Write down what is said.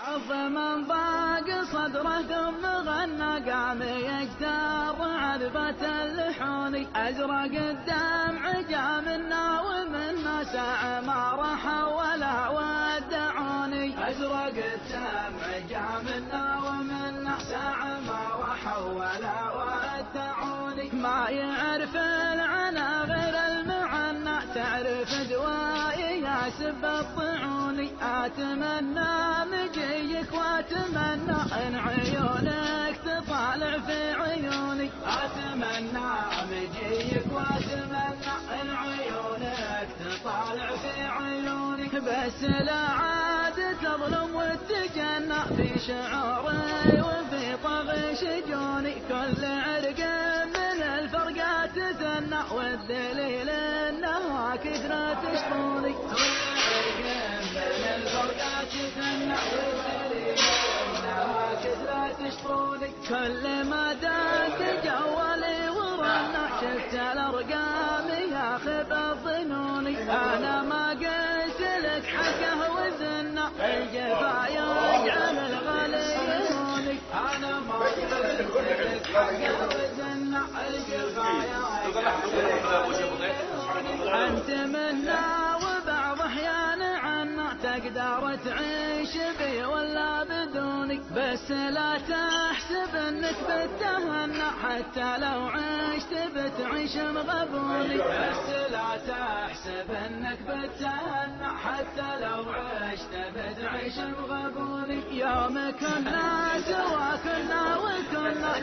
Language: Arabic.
ضعف من ضاق صدره ثم غنى قام يجتر عذبة اللحون أزرق الدمع جاء منا ومنا ساعة ما راح ولا ودعوني أزرق الدمع جاء منا ومنا ساعة ما راح ولا ودعوني ما يعرف العنا غير المعنى تعرف دوائي يا سب الطعوني أتمنى مجيك وأتمنى إن عيونك تطالع في عيوني أتمنى مجيك وأتمنى إن عيونك تطالع في عيوني بس لا عاد تظلم وتجنى في شعوري وفي طغي شجوني كل عرق من الفرقات ثنى والدليل انها كثرة شطوني كل ما دق جوالي ورنا شفت الارقام يا خب الظنوني انا ما قلت لك حقه وزنا الجفا يجعل الغالي يهوني انا ما قلت لك حقه وزنا الجفا انت منا وبعض احيان عنا تقدر تعيش بي ولا بدوني بس لا تحسب انك بتهنى حتى لو عشت بتعيش مغبوني بس لا تحسب انك بتهنى حتى لو عشت بتعيش مغبوني يوم كنا سوا كنا وكنا